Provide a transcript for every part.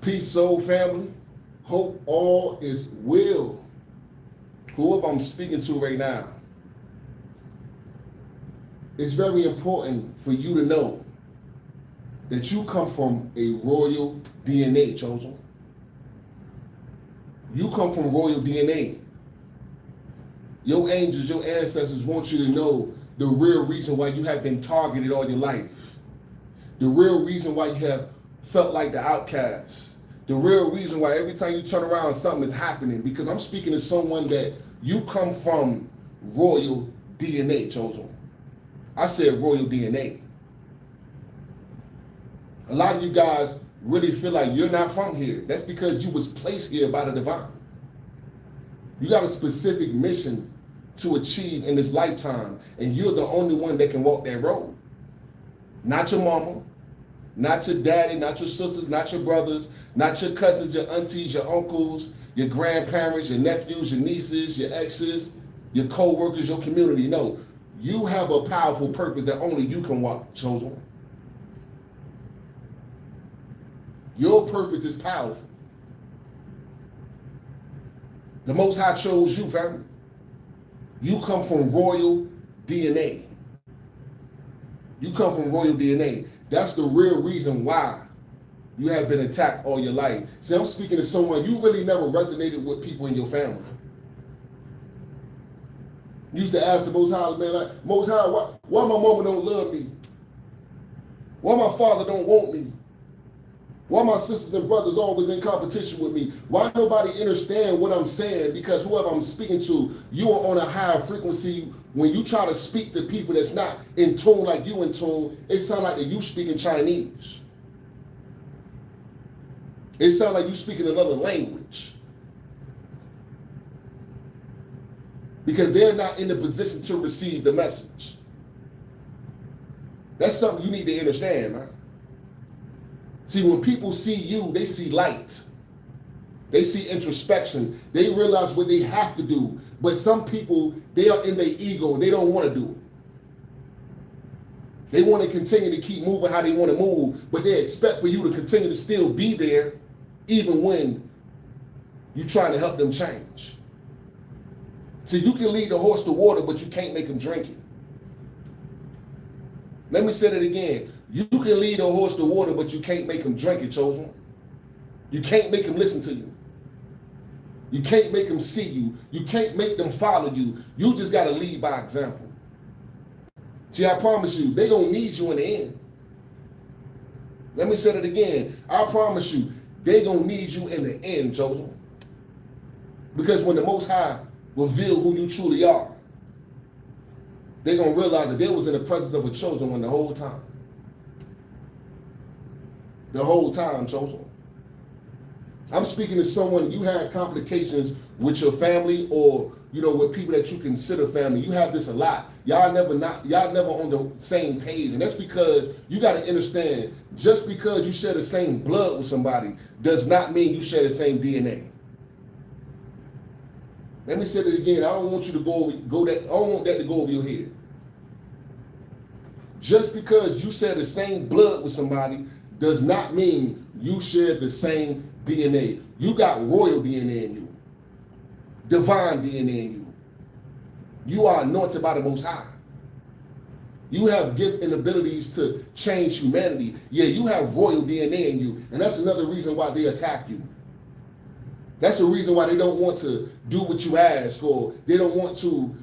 Peace, soul family. Hope all is well. Whoever I'm speaking to right now, it's very important for you to know that you come from a royal DNA, chosen. You come from royal DNA. Your angels, your ancestors want you to know the real reason why you have been targeted all your life. The real reason why you have felt like the outcast. The real reason why every time you turn around, something is happening. Because I'm speaking to someone that you come from royal DNA, chosen. I said royal DNA. A lot of you guys really feel like you're not from here. That's because you was placed here by the divine. You got a specific mission to achieve in this lifetime, and you're the only one that can walk that road. Not your mama, not your daddy, not your sisters, not your brothers, not your cousins, your aunties, your uncles, your grandparents, your nephews, your nieces, your exes, your co-workers, your community. No, you have a powerful purpose that only you can walk, chosen. Your purpose is powerful. The Most High chose you, family. You come from royal DNA. You come from royal DNA. That's the real reason why you have been attacked all your life. See, I'm speaking to someone, you really never resonated with people in your family. You used to ask the Most High, man, like, Most High, why my mama don't love me? Why my father don't want me? Why my sisters and brothers always in competition with me? Why nobody understand what I'm saying? Because whoever I'm speaking to, you are on a higher frequency. When you try to speak to people that's not in tune like you in tune, it sounds like that you speaking Chinese. It sounds like you speaking another language. Because they're not in the position to receive the message. That's something you need to understand, man. See, when people see you, they see light. They see introspection. They realize what they have to do. But some people, they are in their ego. They don't want to do it. They want to continue to keep moving how they want to move, but they expect for you to continue to still be there even when you're trying to help them change. See, you can lead the horse to water, but you can't make him drink it. Let me say that again. You can lead a horse to water, but you can't make him drink it, chosen. You can't make him listen to you. You can't make them see you. You can't make them follow you. You just got to lead by example. See, I promise you, they're going to need you in the end. Let me say that again. I promise you, they're going to need you in the end, chosen. Because when the Most High reveal who you truly are, they're going to realize that they was in the presence of a chosen one the whole time. The whole time, chosen. I'm speaking to someone, you had complications with your family or, with people that you consider family. You have this a lot. Y'all never on the same page. And that's because you got to understand, just because you share the same blood with somebody does not mean you share the same DNA. Let me say that again. I don't want you to I don't want that to go over your head. Just because you share the same blood with somebody does not mean you share the same DNA. You got royal DNA in you. Divine DNA in you. You are anointed by the Most High. You have gifts and abilities to change humanity. Yeah, you have royal DNA in you. And that's another reason why they attack you. That's the reason why they don't want to do what you ask, or they don't want to,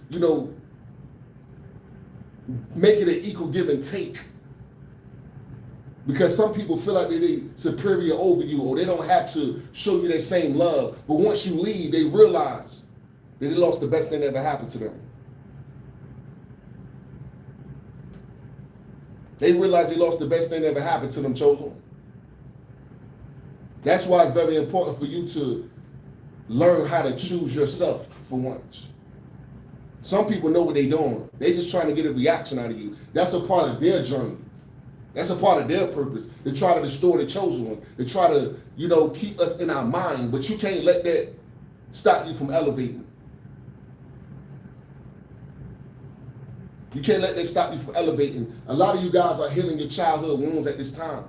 make it an equal give and take. Because some people feel like they're superior over you, or they don't have to show you that same love. But once you leave, they realize that they lost the best thing that ever happened to them. They realize they lost the best thing that ever happened to them, chosen. That's why it's very important for you to learn how to choose yourself for once. Some people know what they're doing. They're just trying to get a reaction out of you. That's a part of their journey. That's a part of their purpose. They try to destroy the chosen one. They try to, keep us in our mind, but you can't let that stop you from elevating. You can't let that stop you from elevating. A lot of you guys are healing your childhood wounds at this time.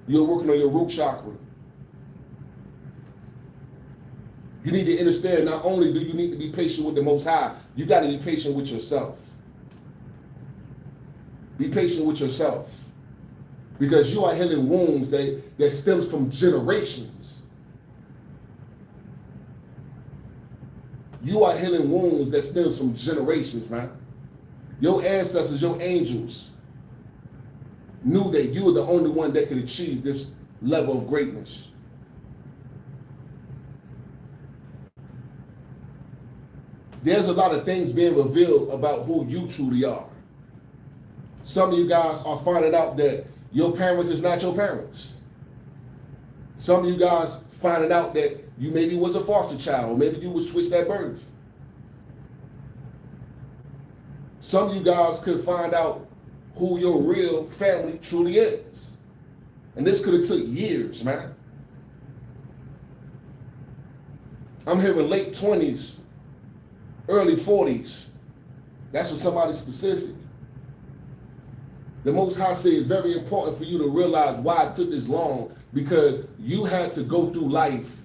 You're working on your root chakra. You need to understand, not only do you need to be patient with the Most High, you got to be patient with yourself. Be patient with yourself. Because you are healing wounds that stems from generations. You are healing wounds that stems from generations, man. Your ancestors, your angels, knew that you were the only one that could achieve this level of greatness. There's a lot of things being revealed about who you truly are. Some of you guys are finding out that your parents is not your parents. Some of you guys finding out that you maybe was a foster child, or maybe you was switched at birth. Some of you guys could find out who your real family truly is. And this could have took years, man. I'm hearing late 20s, early 40s. That's for somebody specific. The Most High says it's very important for you to realize why it took this long, because you had to go through life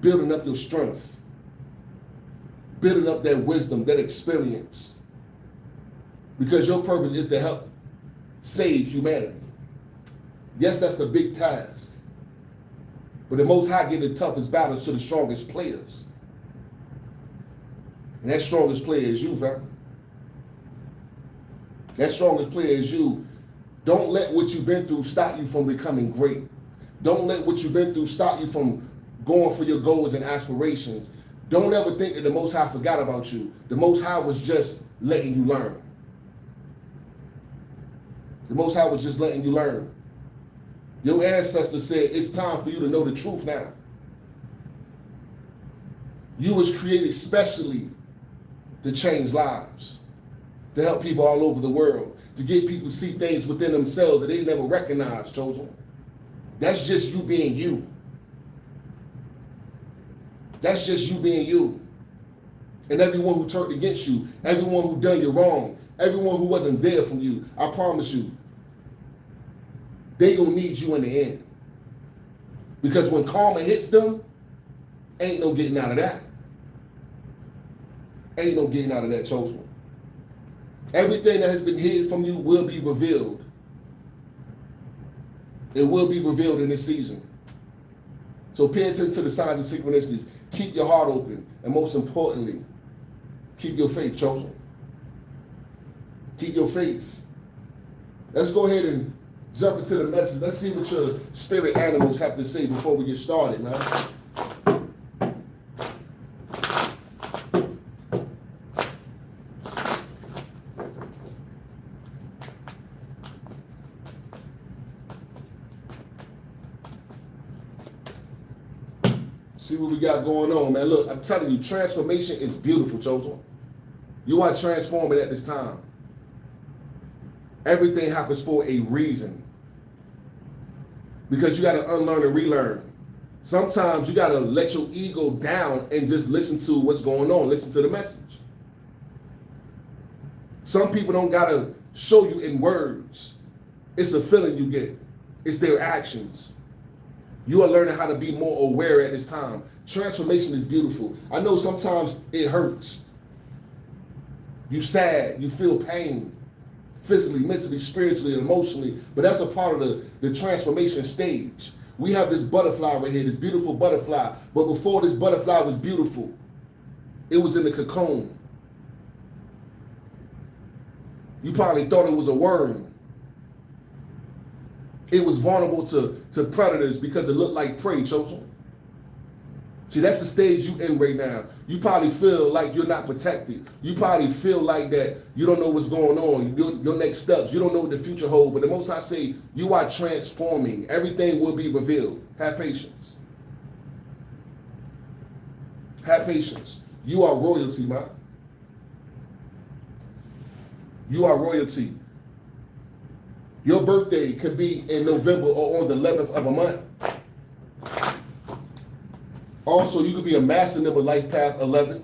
building up your strength, building up that wisdom, that experience, because your purpose is to help save humanity. Yes, that's a big task, but the Most High give the toughest battles to the strongest players. And that strongest player is you, fam. That strongest player is you. Don't let what you've been through stop you from becoming great. Don't let what you've been through stop you from going for your goals and aspirations. Don't ever think that the Most High forgot about you. The Most High was just letting you learn. The Most High was just letting you learn. Your ancestors said it's time for you to know the truth now. You was created specially to change lives, to help people all over the world, to get people to see things within themselves that they never recognized, chosen. That's just you being you. That's just you being you. And everyone who turned against you, everyone who done you wrong, everyone who wasn't there for you, I promise you, they gonna need you in the end. Because when karma hits them, ain't no getting out of that. Ain't no getting out of that, chosen. Everything that has been hid from you will be revealed. It will be revealed in this season. So pay attention to the signs and synchronicities. Keep your heart open. And most importantly, keep your faith, chosen. Keep your faith. Let's go ahead and jump into the message. Let's see what your spirit animals have to say before we get started, man. See what we got going on, man. Look, I'm telling you, transformation is beautiful, chosen. You are transforming at this time. Everything happens for a reason. Because you got to unlearn and relearn. Sometimes you got to let your ego down and just listen to what's going on. Listen to the message. Some people don't got to show you in words. It's a feeling you get. It's their actions. You are learning how to be more aware at this time. Transformation is beautiful. I know sometimes it hurts. You sad, you feel pain, physically, mentally, spiritually, and emotionally, but that's a part of the transformation stage. We have this butterfly right here, this beautiful butterfly, but before this butterfly was beautiful, it was in the cocoon. You probably thought it was a worm. It was vulnerable to predators because it looked like prey, chosen. See, that's the stage you in right now. You probably feel like you're not protected. You probably feel like that you don't know what's going on, your next steps. You don't know what the future holds. But the Most High say, you are transforming. Everything will be revealed. Have patience. Have patience. You are royalty, man. You are royalty. Your birthday could be in November or on the 11th of a month. Also, you could be a master number life path 11.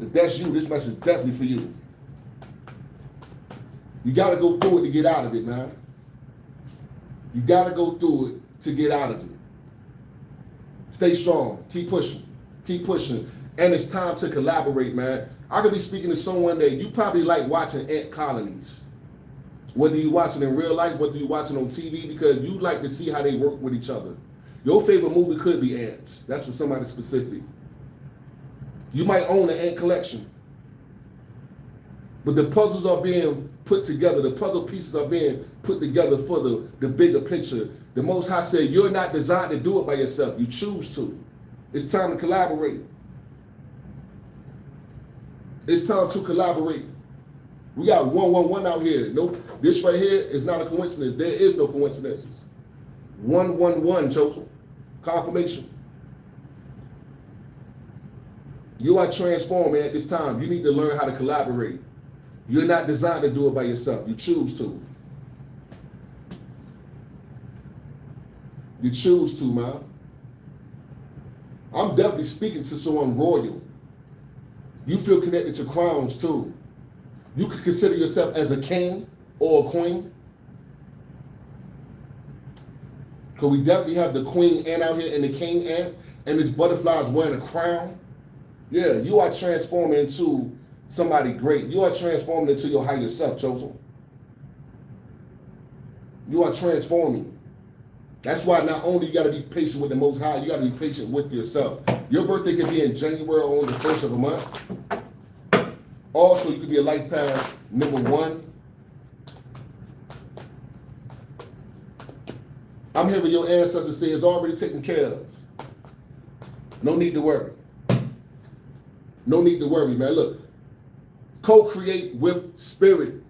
If that's you, this message is definitely for you. You got to go through it to get out of it, man. You got to go through it to get out of it. Stay strong. Keep pushing. Keep pushing. And it's time to collaborate, man. I could be speaking to someone that you probably like watching ant colonies. Whether you watch it in real life, whether you watch it on TV, because you like to see how they work with each other. Your favorite movie could be Ants. That's for somebody specific. You might own an ant collection. But the puzzles are being put together. The puzzle pieces are being put together for the bigger picture. The Most High said, you're not designed to do it by yourself. You choose to. It's time to collaborate. It's time to collaborate. We got 111 out here. No, this right here is not a coincidence. There is no coincidences. 111, chosen. Confirmation. You are transforming at this time. You need to learn how to collaborate. You're not designed to do it by yourself. You choose to. You choose to, man. I'm definitely speaking to someone royal. You feel connected to crowns too. You could consider yourself as a king or a queen. Because we definitely have the queen ant out here and the king ant, and this butterfly is wearing a crown. Yeah, you are transforming into somebody great. You are transforming into your higher self, chosen. You are transforming. That's why not only you got to be patient with the Most High, you got to be patient with yourself. Your birthday could be in January or on the 1st of a month. Also, you could be a life path number 1. I'm hearing your ancestors say it's already taken care of. No need to worry. No need to worry, man. Look, co-create with spirit.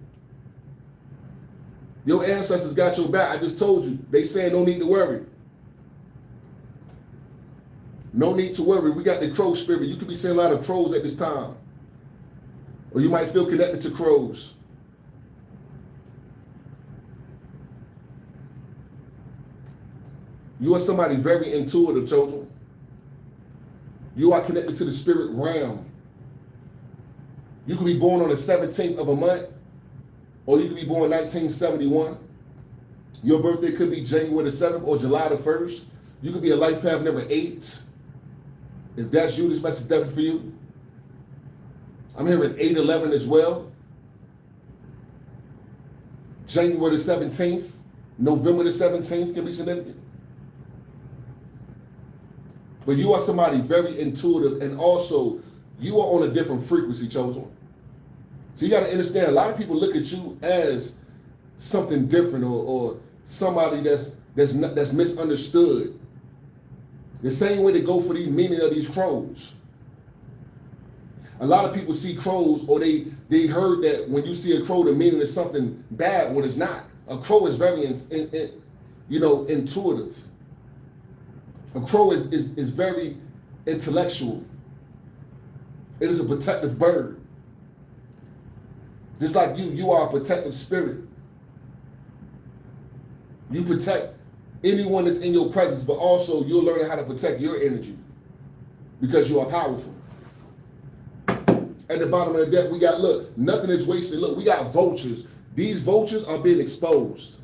Your ancestors got your back. I just told you. They saying no need to worry. No need to worry. We got the crow spirit. You could be seeing a lot of crows at this time. Or you might feel connected to crows. You are somebody very intuitive, chosen. You are connected to the spirit realm. You could be born on the 17th of a month, or you could be born 1971. Your birthday could be January the 7th or July the 1st. You could be a life path number 8. If that's you, this message is definitely for you. I'm hearing 811 as well. January the 17th, November the 17th can be significant. But you are somebody very intuitive, and also you are on a different frequency, chosen. So you got to understand, a lot of people look at you as something different, or somebody that's misunderstood. The same way they go for the meaning of these crows. A lot of people see crows, or they heard that when you see a crow, the meaning is something bad when it's not. A crow is very intuitive. A crow is very intellectual. It is a protective bird. Just like you are a protective spirit. You protect anyone that's in your presence, but also you're learning how to protect your energy because you are powerful. At the bottom of the deck, we got, look, nothing is wasted. Look, we got vultures. These vultures are being exposed.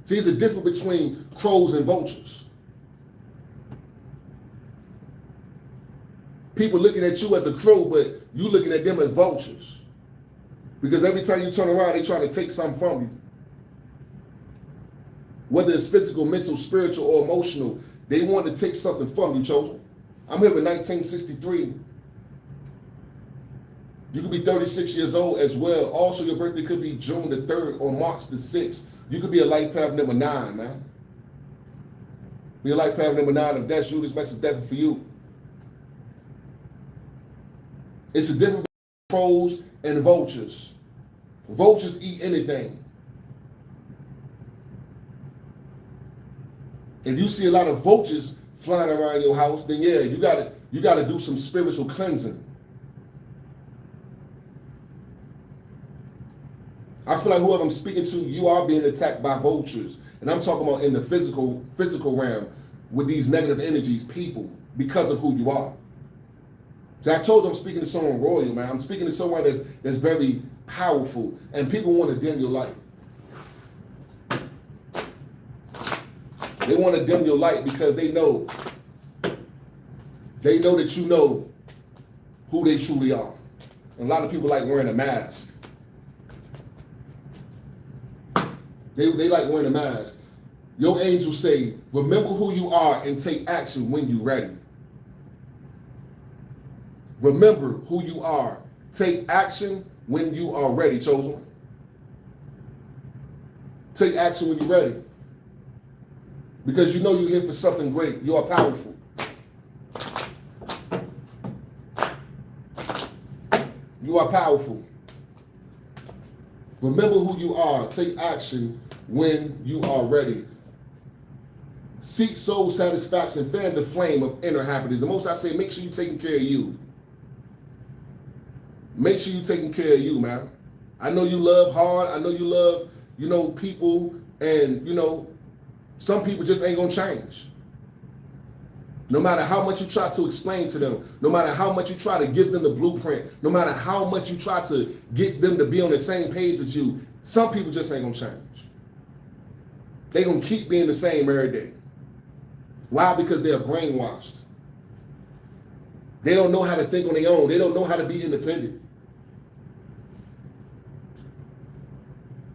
See, there's a difference between crows and vultures. People looking at you as a crow, but you looking at them as vultures. Because every time you turn around, they try to take something from you. Whether it's physical, mental, spiritual, or emotional, they want to take something from you, chosen. I'm here in 1963. You could be 36 years old as well. Also, your birthday could be June the 3rd or March the 6th. You could be a life path number 9, man. Be a life path number 9. If that's you, this message is definitely for you. It's a difference between crows and vultures. Vultures eat anything. If you see a lot of vultures flying around your house, then yeah, you gotta do some spiritual cleansing. I feel like whoever I'm speaking to, you are being attacked by vultures. And I'm talking about in the physical realm with these negative energies, people, because of who you are. So I told you I'm speaking to someone royal, man. I'm speaking to someone that's very powerful, and people want to dim your light. They want to dim your light because they know They know that you know who they truly are. And a lot of people like wearing a mask. They like wearing a mask. Your angels say, remember who you are and take action when you're ready. Remember who you are. Take action when you are ready, chosen one. Take action when you're ready. Because you know you're here for something great. You are powerful. You are powerful. Remember who you are. Take action when you are ready. Seek soul satisfaction. Fan the flame of inner happiness. The most I say, make sure you're taking care of you. Make sure you're taking care of you, man. I know you love hard. I know you love, people. And, some people just ain't going to change. No matter how much you try to explain to them, no matter how much you try to give them the blueprint, no matter how much you try to get them to be on the same page as you, some people just ain't going to change. They're going to keep being the same every day. Why? Because they're brainwashed. They don't know how to think on their own. They don't know how to be independent.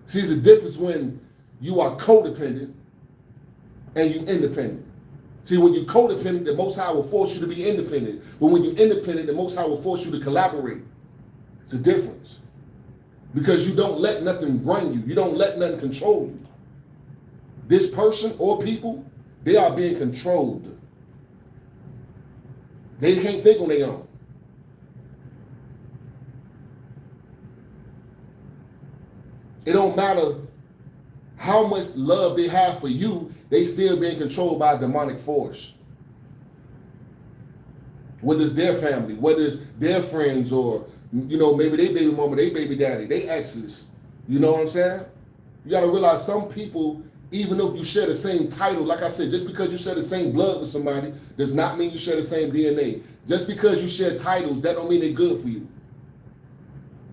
See, there's a difference when you are codependent and you independent. See, when you're codependent, the Most High will force you to be independent. But when you're independent, the Most High will force you to collaborate. It's a difference. Because you don't let nothing run you. You don't let nothing control you. This person or people, they are being controlled. They can't think on their own. It don't matter how much love they have for you, they still being controlled by a demonic force. Whether it's their family, whether it's their friends, or, maybe they baby mama, they baby daddy, they exes. You know what I'm saying? You got to realize some people, even if you share the same title, like I said, just because you share the same blood with somebody does not mean you share the same DNA. Just because you share titles, that don't mean they're good for you.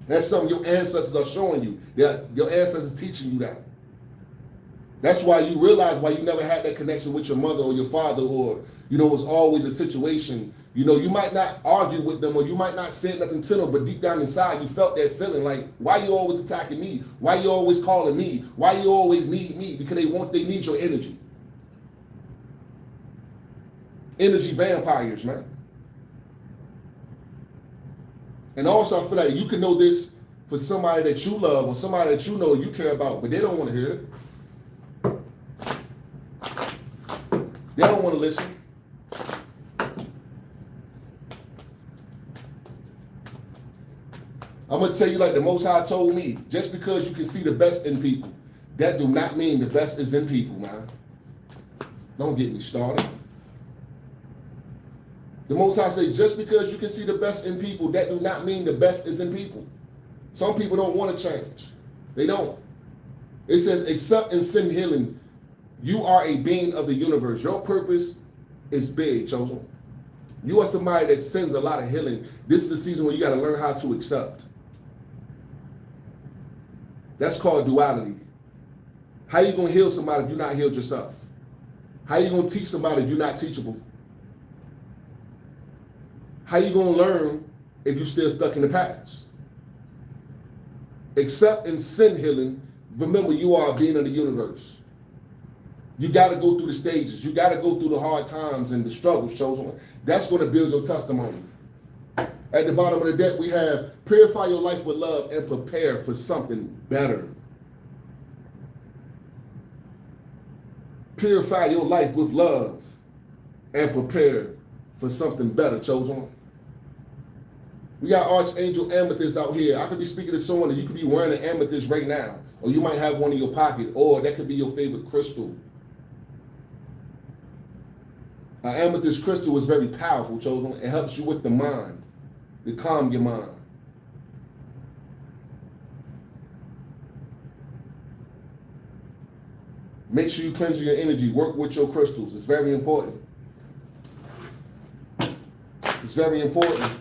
That's something your ancestors are showing you. Your ancestors teaching you that. That's why you realize why you never had that connection with your mother or your father, or, it was always a situation. You might not argue with them, or you might not say nothing to them, but deep down inside, you felt that feeling like, why you always attacking me? Why you always calling me? Why you always need me? Because they need your energy. Energy vampires, man. And also, I feel like you can know this for somebody that you love or somebody that you know you care about, but they don't want to hear it. They don't want to listen. I'm going to tell you like the Most High told me, just because you can see the best in people, that do not mean the best is in people, man. Don't get me started. The Most High say, just because you can see the best in people, that do not mean the best is in people. Some people don't want to change. They don't. It says, except in sin healing, you are a being of the universe. Your purpose is big, chosen. You are somebody that sends a lot of healing. This is the season where you got to learn how to accept. That's called duality. How you going to heal somebody if you're not healed yourself? How you going to teach somebody if you're not teachable? How you going to learn if you're still stuck in the past? Except in sin healing, remember you are a being of the universe. You got to go through the stages. You got to go through the hard times and the struggles, chosen one. That's going to build your testimony. At the bottom of the deck, we have purify your life with love and prepare for something better. Purify your life with love and prepare for something better, chosen one. We got Archangel Amethyst out here. I could be speaking to someone and you could be wearing an amethyst right now, or you might have one in your pocket, or that could be your favorite crystal. An amethyst crystal is very powerful, chosen. It helps you with the mind, to calm your mind. Make sure you cleanse your energy. Work with your crystals. It's very important. It's very important.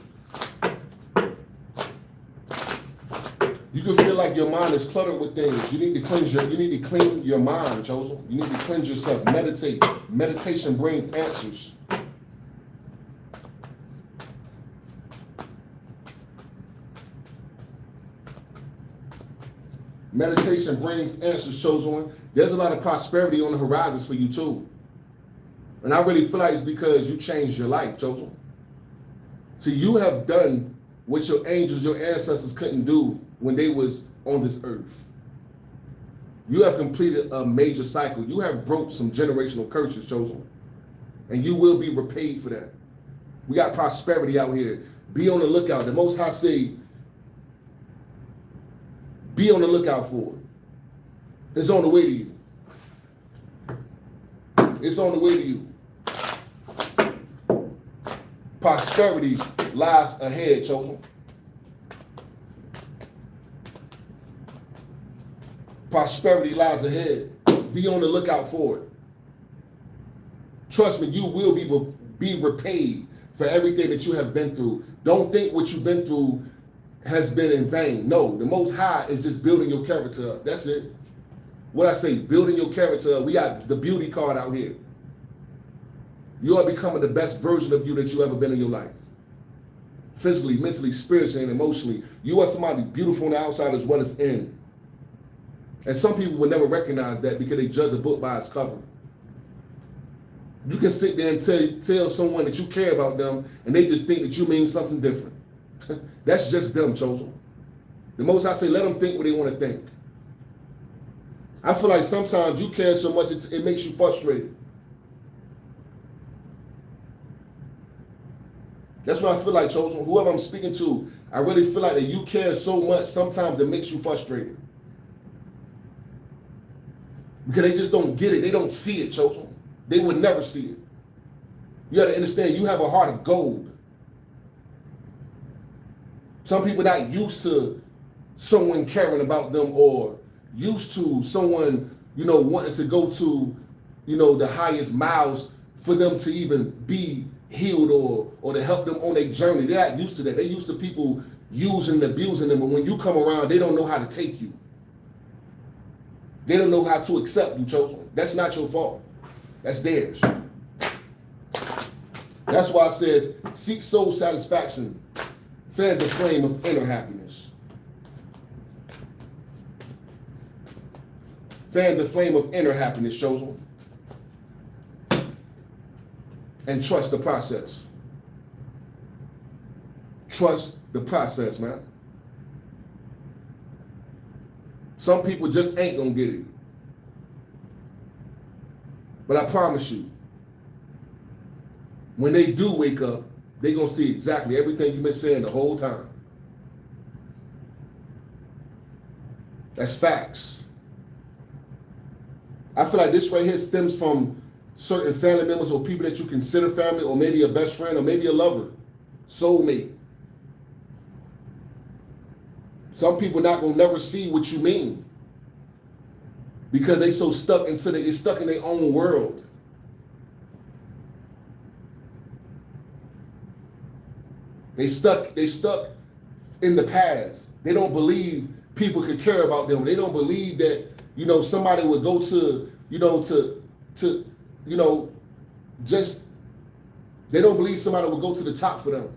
You can feel like your mind is cluttered with things. You need to clean your mind, chosen. You need to cleanse yourself. Meditate. Meditation brings answers. Meditation brings answers, chosen one. There's a lot of prosperity on the horizons for you too. And I really feel like it's because you changed your life, chosen. See, you have done what your angels, your ancestors couldn't do when they was on this earth. You have completed a major cycle. You have broke some generational curses, chosen. And you will be repaid for that. We got prosperity out here. Be on the lookout. The Most High say, be on the lookout for it. It's on the way to you. It's on the way to you. Prosperity lies ahead, chosen. Prosperity lies ahead. Be on the lookout for it. Trust me, you will be repaid for everything that you have been through. Don't think what you've been through has been in vain. No, the Most High is just building your character up. That's it. What I say, building your character up. We got the beauty card out here. You are becoming the best version of you that you ever been in your life. Physically, mentally, spiritually, and emotionally. You are somebody beautiful on the outside as well as in. And some people will never recognize that because they judge a book by its cover. You can sit there and tell someone that you care about them and they just think that you mean something different. That's just them, chosen. The Most High say, let them think what they want to think. I feel like sometimes you care so much it makes you frustrated. That's what I feel like, chosen. Whoever I'm speaking to, I really feel like that you care so much, sometimes it makes you frustrated. Because they just don't get it. They don't see it, chosen. They would never see it. You got to understand, you have a heart of gold. Some people not used to someone caring about them or used to someone, wanting to go to, the highest miles for them to even be healed or to help them on their journey. They're not used to that. They're used to people using and abusing them. But when you come around, they don't know how to take you. They don't know how to accept you, chosen. That's not your fault. That's theirs. That's why it says, seek soul satisfaction, fan the flame of inner happiness. Fan the flame of inner happiness, chosen. And trust the process. Trust the process, man. Some people just ain't gonna get it. But I promise you, when they do wake up, they're going to see exactly everything you've been saying the whole time. That's facts. I feel like this right here stems from certain family members or people that you consider family, or maybe a best friend, or maybe a lover, soulmate. Some people not going to never see what you mean. Because they so stuck in their own world. They stuck in the past. They don't believe people could care about them. They don't believe that, somebody would go to, they don't believe somebody would go to the top for them.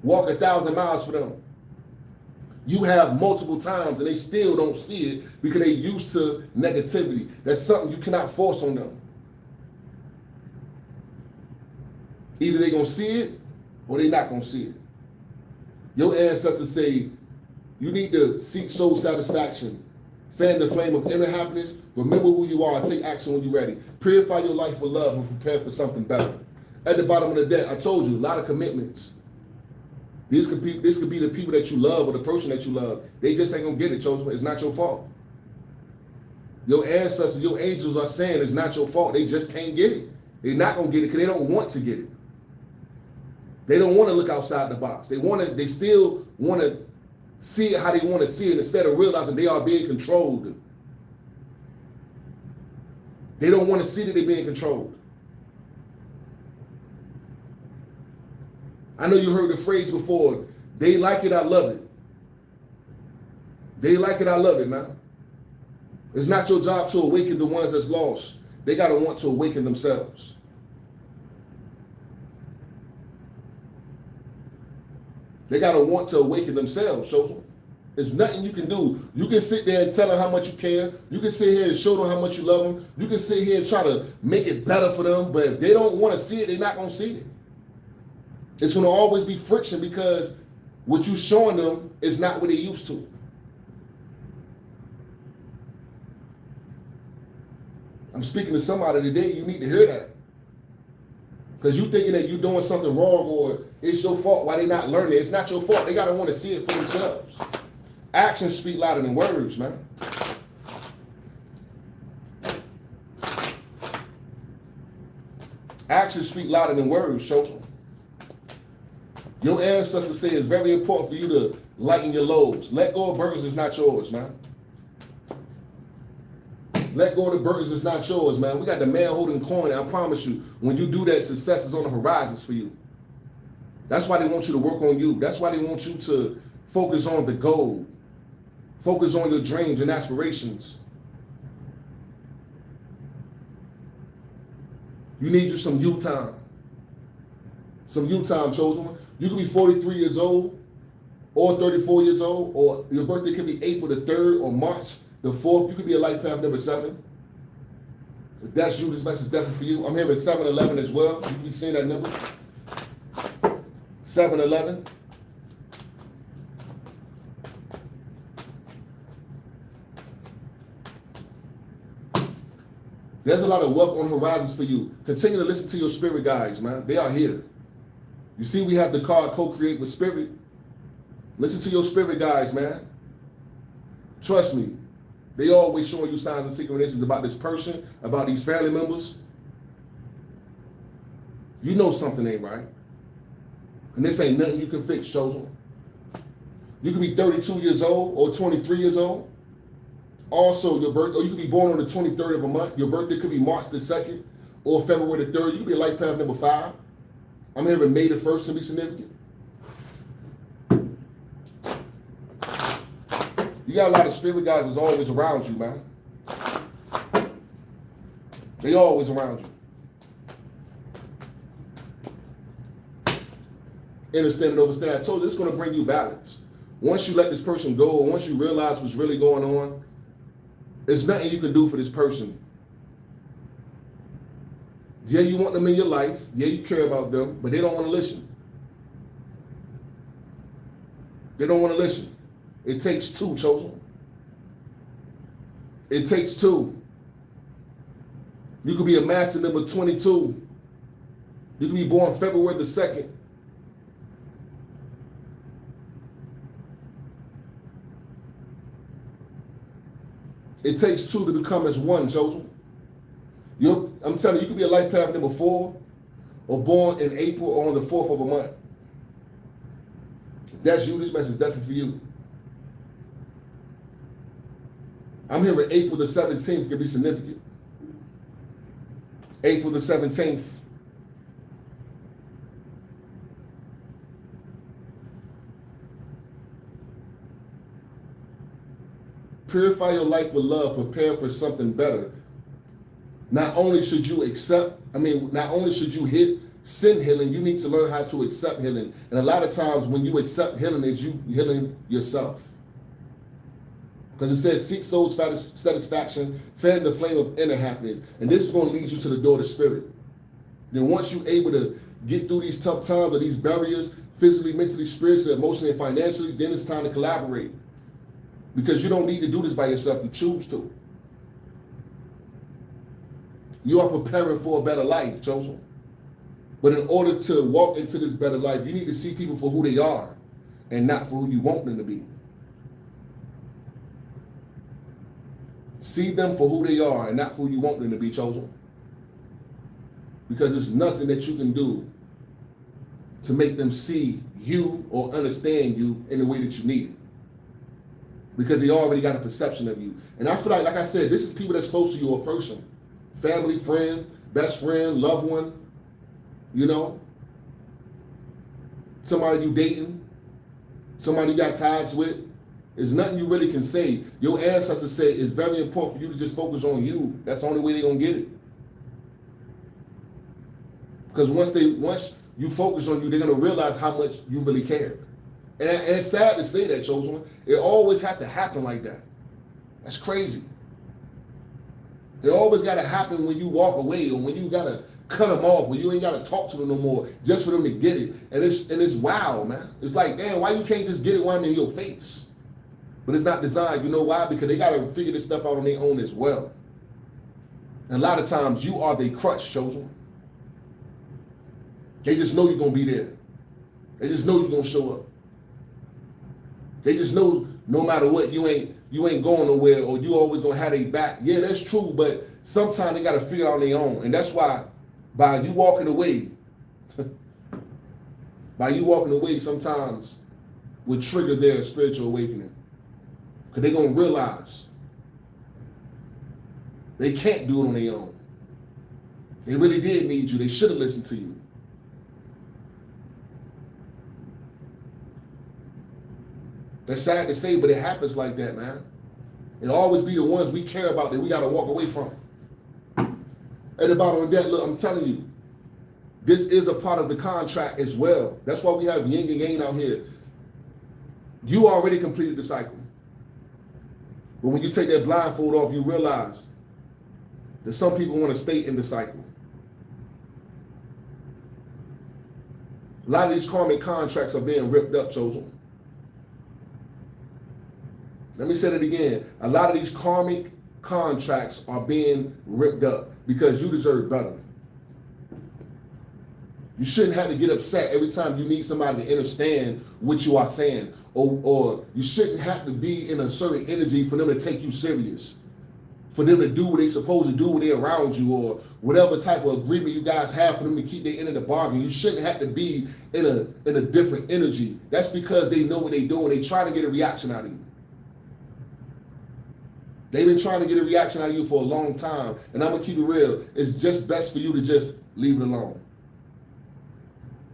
Walk 1,000 miles for them. You have multiple times and they still don't see it because they used to negativity. That's something you cannot force on them. Either they're going to see it or they're not going to see it. Your ancestors say you need to seek soul satisfaction, fan the flame of inner happiness, remember who you are, and take action when you're ready. Purify your life with love and prepare for something better. At the bottom of the deck, I told you, a lot of commitments. This could be the people that you love or the person that you love. They just ain't gonna get it, chosen. It's not your fault. Your ancestors, your angels are saying it's not your fault. They just can't get it. They're not gonna get it because they don't want to get it. They don't want to look outside the box. They still want to see it how they want to see it instead of realizing they are being controlled. They don't want to see that they're being controlled. I know you heard the phrase before, they like it, I love it. They like it, I love it, man. It's not your job to awaken the ones that's lost. They got to want to awaken themselves. They got to want to awaken themselves, chosen. There's nothing you can do. You can sit there and tell them how much you care. You can sit here and show them how much you love them. You can sit here and try to make it better for them. But if they don't want to see it, they're not going to see it. It's going to always be friction because what you're showing them is not what they're used to. I'm speaking to somebody today. You need to hear that. Because you thinking that you're doing something wrong or it's your fault why they not learning. It's not your fault. They got to want to see it for themselves. Actions speak louder than words, man. Actions speak louder than words, children. Your ancestors say it's very important for you to lighten your loads. Let go of burdens is not yours, man. Let go of the burdens is not yours, man. We got the man holding coin. I promise you, when you do that, success is on the horizons for you. That's why they want you to work on you. That's why they want you to focus on the goal. Focus on your dreams and aspirations. You need you some you time. Some you time, chosen. You could be 43 years old or 34 years old, or your birthday could be April the 3rd or March the 4th. You could be a life path number 7. If that's you, this message is definitely for you. I'm here at 7-Eleven as well. You can be seeing that number. 7-Eleven. There's a lot of wealth on horizons for you. Continue to listen to your spirit guides, man. They are here. You see, we have the card co-create with spirit. Listen to your spirit guides, man. Trust me. They always showing you signs and synchronicities about this person, about these family members. You know something ain't right. And this ain't nothing you can fix, chosen. You could be 32 years old or 23 years old. Also, your birthday, or you could be born on the 23rd of a month. Your birthday could be March the 2nd or February the 3rd. You could be a life path number 5. I'm hearing May the 1st to be significant. You got a lot of spirit guys that's always around you, man. They always around you. Understand and overstand. I told you it's going to bring you balance. Once you let this person go, or once you realize what's really going on, there's nothing you can do for this person. Yeah, you want them in your life. Yeah, you care about them, but they don't want to listen. They don't want to listen. It takes 2, chosen. It takes 2. You could be a master number 22. You could be born February the 2nd. It takes 2 to become as 1, chosen. I'm telling you, you could be a life path number 4 or born in April or on the 4th of a month. If that's you, this message is definitely for you. I'm here at April the 17th, could be significant. April the 17th. Purify your life with love, prepare for something better. Not only should you hit sin healing, you need to learn how to accept healing. And a lot of times when you accept healing, is you healing yourself. Because it says, seek soul satisfaction, fan the flame of inner happiness. And this is going to lead you to the door of the spirit. Then once you're able to get through these tough times or these barriers, physically, mentally, spiritually, emotionally, and financially, then it's time to collaborate. Because you don't need to do this by yourself, you choose to. You are preparing for a better life, chosen. But in order to walk into this better life, you need to see people for who they are and not for who you want them to be. See them for who they are and not for who you want them to be, chosen. Because there's nothing that you can do to make them see you or understand you in the way that you need it. Because they already got a perception of you. And I feel like I said, this is people that's close to you, a person. Family, friend, best friend, loved one, you know. Somebody you dating, somebody you got ties with. There's nothing you really can say. Your ancestors say it's very important for you to just focus on you. That's the only way they're going to get it. Because once you focus on you, they're going to realize how much you really care. And it's sad to say that, chosen. It always had to happen like that. That's crazy. It always got to happen when you walk away, or when you got to cut them off, or you ain't got to talk to them no more just for them to get it. And it's wild, man. It's like, damn, why you can't just get it when I'm in your face? But it's not designed. You know why? Because they got to figure this stuff out on their own as well. And a lot of times you are the crutch, chosen. They just know you're going to be there. They just know you're going to show up. They just know no matter what, you ain't going nowhere, or you always going to have their back. Yeah, that's true, but sometimes they got to figure it out on their own. And that's why by you walking away, sometimes will trigger their spiritual awakening. Because they're going to realize they can't do it on their own. They really did need you. They should have listened to you. That's sad to say, but it happens like that, man. It'll always be the ones we care about that we got to walk away from. At the bottom of that, look, I'm telling you, this is a part of the contract as well. That's why we have yin and yang out here. You already completed the cycle. But when you take that blindfold off, you realize that some people want to stay in the cycle. A lot of these karmic contracts are being ripped up, chosen. Let me say that again. A lot of these karmic contracts are being ripped up because you deserve better. You shouldn't have to get upset every time you need somebody to understand what you are saying. Or you shouldn't have to be in a certain energy for them to take you serious. For them to do what they're supposed to do when they're around you, or whatever type of agreement you guys have for them to keep their end of the bargain. You shouldn't have to be in a different energy. That's because they know what they're doing. They're trying to get a reaction out of you. They've been trying to get a reaction out of you for a long time. And I'm going to keep it real. It's just best for you to just leave it alone.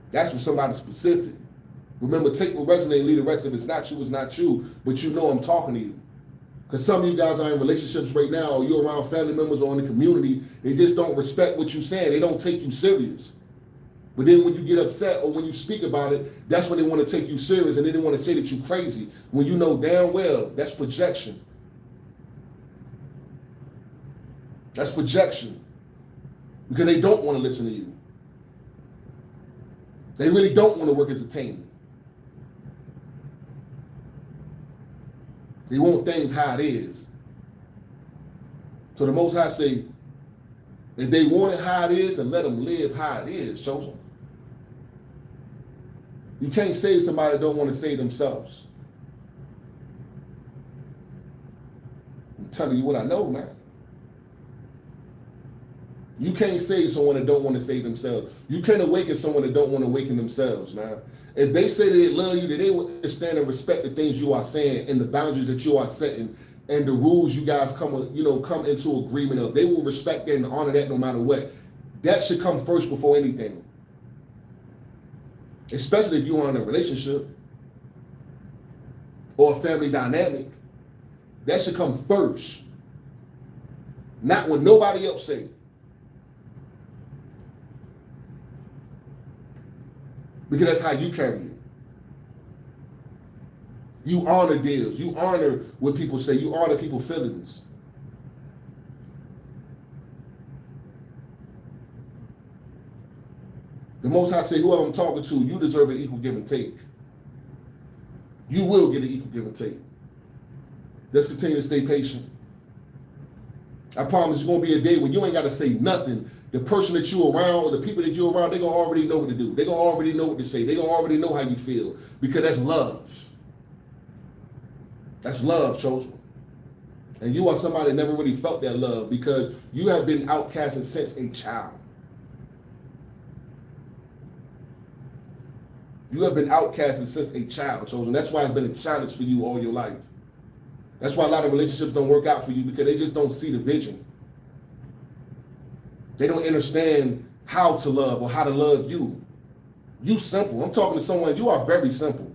That's for somebody specific. Remember, take what resonates and leave the rest. If it's not you, it's not you. But you know I'm talking to you. Because some of you guys are in relationships right now, or you're around family members or in the community. They just don't respect what you're saying. They don't take you serious. But then when you get upset or when you speak about it, that's when they want to take you serious, and then they want to say that you're crazy. When you know damn well that's projection. That's projection. Because they don't want to listen to you. They really don't want to work as a team. They want things how it is. So the Most High say, if they want it how it is, and let them live how it is, chosen. You can't save somebody that don't want to save themselves. I'm telling you what I know, man. You can't save someone that don't want to save themselves. You can't awaken someone that don't want to awaken themselves, man. If they say that they love you, that they will understand and respect the things you are saying and the boundaries that you are setting and the rules you guys come into agreement of. They will respect that and honor that no matter what. That should come first before anything. Especially if you are in a relationship or a family dynamic. That should come first. Not what nobody else say. Because that's how you carry it. You honor deals. You honor what people say. You honor people's feelings. The Most High say, whoever I'm talking to, you deserve an equal give and take. You will get an equal give and take. Let's continue to stay patient. I promise there's going to be a day when you ain't got to say nothing. The person that you're around or the people that you're around, they're going to already know what to do. They're going to already know what to say. They're going to already know how you feel because that's love. That's love, chosen. And you are somebody that never really felt that love because you have been outcasted since a child. You have been outcasted since a child, chosen. That's why it's been a challenge for you all your life. That's why a lot of relationships don't work out for you because they just don't see the vision. They don't understand how to love or how to love you. You simple. I'm talking to someone, you are very simple.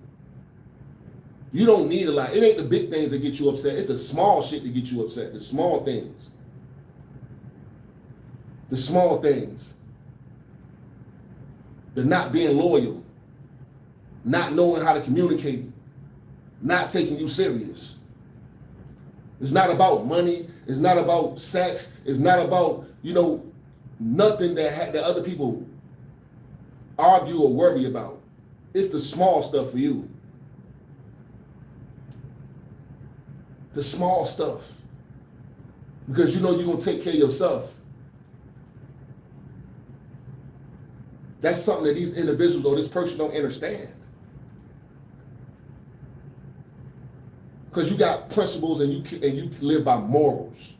You don't need a lot. It ain't the big things that get you upset. It's the small shit that get you upset. The small things. The small things. The not being loyal. not knowing how to communicate, not taking you serious. It's not about money. It's not about sex. It's not about, nothing that other people argue or worry about. It's the small stuff for you. The small stuff. Because you're going to take care of yourself. That's something that these individuals or this person don't understand. Because you got principles and you live by morals.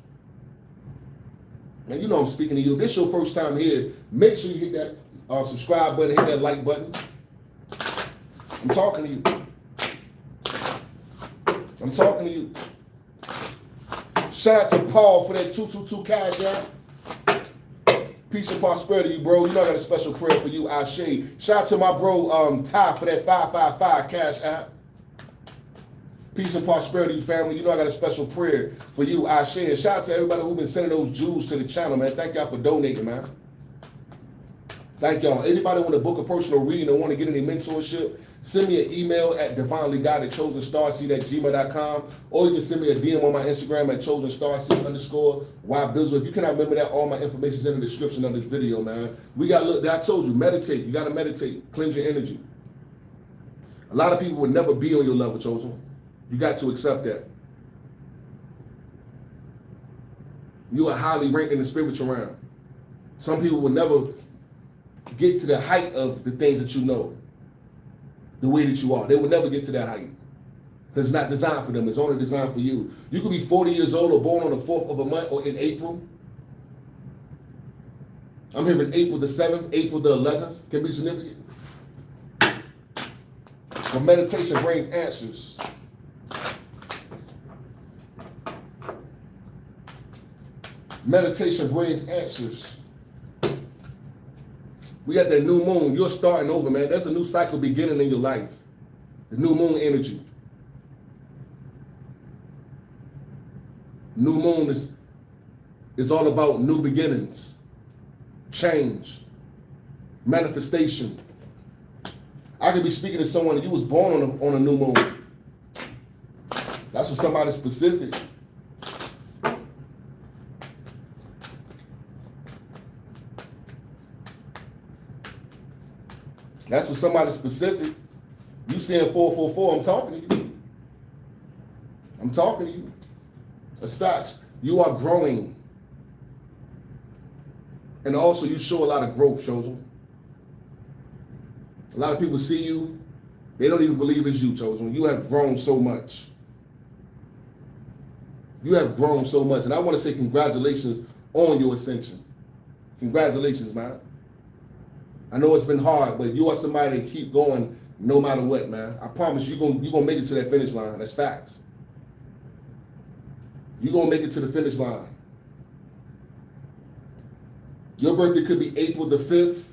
And I'm speaking to you. If this is your first time here, make sure you hit that subscribe button, hit that like button. I'm talking to you. I'm talking to you. Shout out to Paul for that 222 cash app. Peace and prosperity, bro. I got a special prayer for you, Ashe. Shout out to my bro Ty for that 555 cash app. Peace and prosperity, family. I got a special prayer for you, Ashe. And shout out to everybody who's been sending those jewels to the channel, man. Thank y'all for donating, man. Thank y'all. Anybody want to book a personal reading or want to get any mentorship, send me an email at divinelyguided@chosenstarseed@gmail.com, or you can send me a DM on my Instagram at chosenstarseed_ybizzle. If you cannot remember that, all my information is in the description of this video, man. I told you, meditate. You got to meditate. Cleanse your energy. A lot of people would never be on your level, Chosen. You got to accept that. You are highly ranked in the spiritual realm. Some people will never get to the height of the things that you know, the way that you are. They will never get to that height. Because it's not designed for them. It's only designed for you. You could be 40 years old or born on the 4th of a month or in April. I'm here in April the 7th, April the 11th. Can be significant. But meditation brings answers. Meditation brings answers. We got that new moon. You're starting over, man. There's a new cycle beginning in your life. The new moon energy. New moon is all about new beginnings, change, manifestation. I could be speaking to someone and you was born on a new moon. That's for somebody specific. That's for somebody specific. You saying 444, I'm talking to you. I'm talking to you. That's facts. You are growing. And also you show a lot of growth, Chosen. A lot of people see you, they don't even believe it's you, Chosen. You have grown so much. You have grown so much. And I want to say congratulations on your ascension. Congratulations, man. I know it's been hard, but you are somebody that keep going no matter what, man. I promise you're gonna make it to that finish line. That's facts. You're gonna make it to the finish line. Your birthday could be April the 5th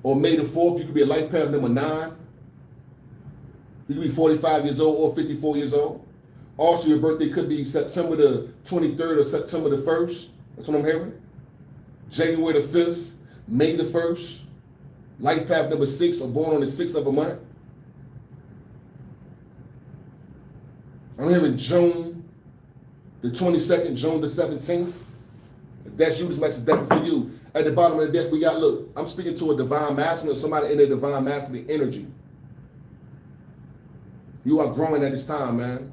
or May the 4th. You could be a life path number 9. You could be 45 years old or 54 years old. Also, your birthday could be September the 23rd or September the 1st. That's what I'm hearing. January the 5th. May the 1st, life path number 6, or born on the 6th of a month. I'm hearing June the 22nd, June the 17th. If that's you, this message is definitely for you. At the bottom of the deck, we got, look, I'm speaking to a divine masculine or somebody in their divine masculine energy. You are growing at this time, man.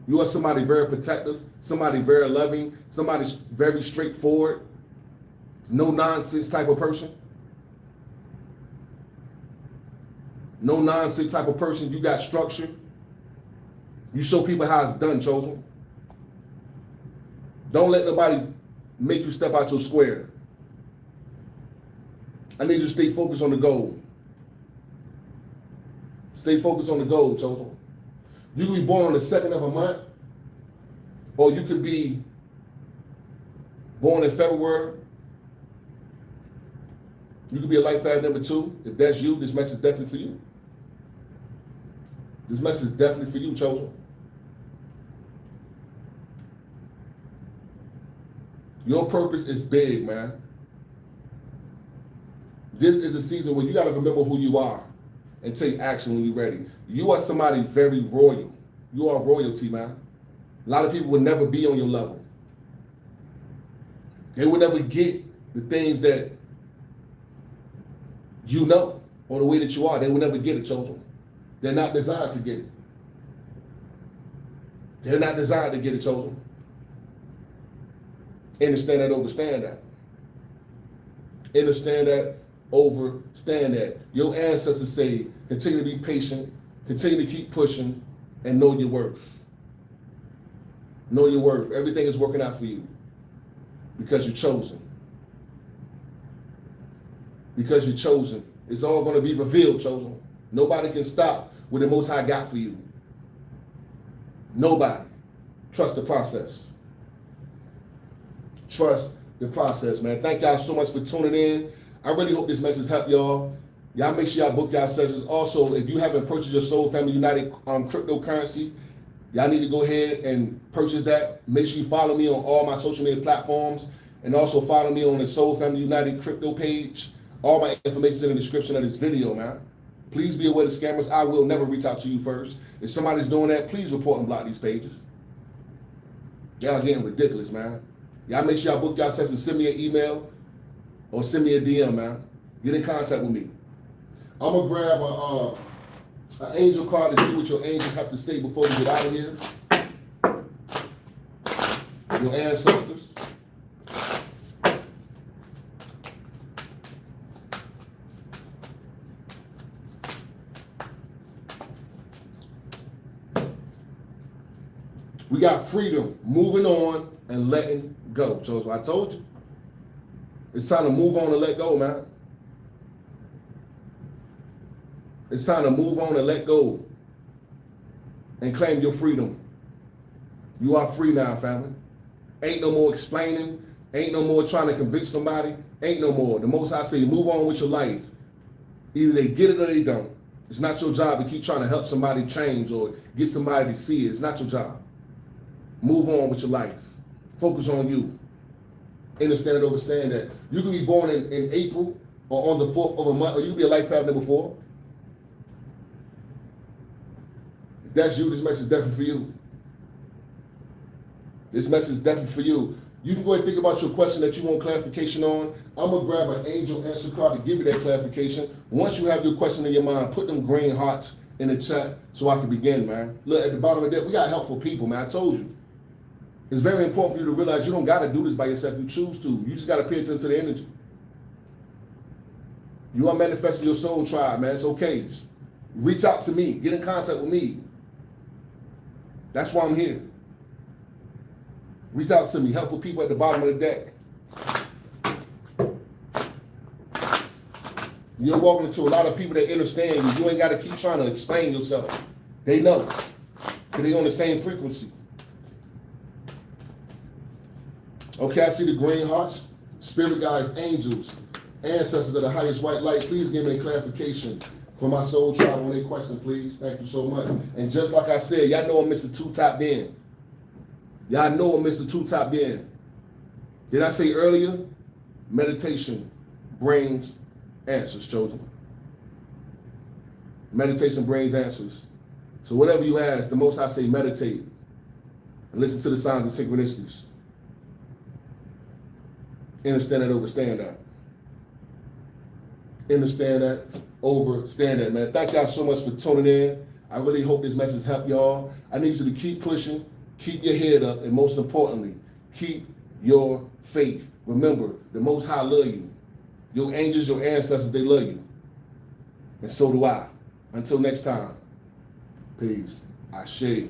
You are somebody very protective, somebody very loving, somebody very straightforward. No nonsense type of person. No nonsense type of person. You got structure. You show people how it's done, Chosen. Don't let nobody make you step out your square. I need you to stay focused on the goal. Stay focused on the goal, Chosen. You can be born on the 2nd of a month, or you can be born in February. You could be a life path number 2. If that's you, this message is definitely for you. This message is definitely for you, Chosen. Your purpose is big, man. This is a season where you got to remember who you are and take action when you're ready. You are somebody very royal. You are royalty, man. A lot of people will never be on your level. They will never get the things that you know or the way that you are. They will never get it, chosen. They're not designed to get it. They're not designed to get it, chosen. Understand that, overstand that. Understand that, overstand that. Your ancestors say, continue to be patient, continue to keep pushing, and know your worth. Know your worth. Everything is working out for you because you're chosen. Because you're chosen. It's all going to be revealed, chosen. Nobody can stop what the Most High got for you. Nobody. Trust the process. Trust the process, man. Thank y'all so much for tuning in. I really hope this message helped y'all. Y'all make sure y'all book y'all sessions. Also, if you haven't purchased your Soul Family United cryptocurrency, y'all need to go ahead and purchase that. Make sure you follow me on all my social media platforms, and also follow me on the Soul Family United crypto page. All my information is in the description of this video, man. Please be aware of scammers. I will never reach out to you first. If somebody's doing that, please report and block these pages. Y'all getting ridiculous, man. Y'all make sure y'all book y'all sessions. Send me an email or send me a DM, man. Get in contact with me. I'm gonna grab an angel card to see what your angels have to say before we get out of here. Your ancestors. We got freedom, moving on and letting go. So I told you, it's time to move on and let go, man. It's time to move on and let go and claim your freedom. You are free now, family. Ain't no more explaining. Ain't no more trying to convince somebody. Ain't no more. The Most High say, move on with your life. Either they get it or they don't. It's not your job to keep trying to help somebody change or get somebody to see it. It's not your job. Move on with your life. Focus on you. Understand and understand that. You can be born in April or on the 4th of a month, or you can be a life path number 4. If that's you, this message is definitely for you. This message is definitely for you. You can go and think about your question that you want clarification on. I'm going to grab an angel answer card to give you that clarification. Once you have your question in your mind, put them green hearts in the chat so I can begin, man. Look, at the bottom of that, we got helpful people, man. I told you. It's very important for you to realize you don't got to do this by yourself. You choose to. You just got to pay attention to the energy. You are manifesting your soul tribe, man. It's okay. Just reach out to me. Get in contact with me. That's why I'm here. Reach out to me. Helpful people at the bottom of the deck. You're walking into a lot of people that understand you. You ain't got to keep trying to explain yourself. They know. Because they're on the same frequency. Okay, I see the green hearts, spirit guides, angels, ancestors of the highest white light. Please give me a clarification for my soul tribe on their question, please. Thank you so much. And just like I said, y'all know I'm Mr. Two-Top Ben. Y'all know I'm Mr. Two-Top Ben. Did I say earlier? Meditation brings answers, chosen. Meditation brings answers. So whatever you ask, the most I say meditate and listen to the signs and synchronicities. Understand that, overstand that. Understand that, overstand that, man. Thank y'all so much for tuning in. I really hope this message helped y'all. I need you to keep pushing, keep your head up, and most importantly, keep your faith. Remember, the Most High love you. Your angels, your ancestors, they love you. And so do I. Until next time, peace. Ashe.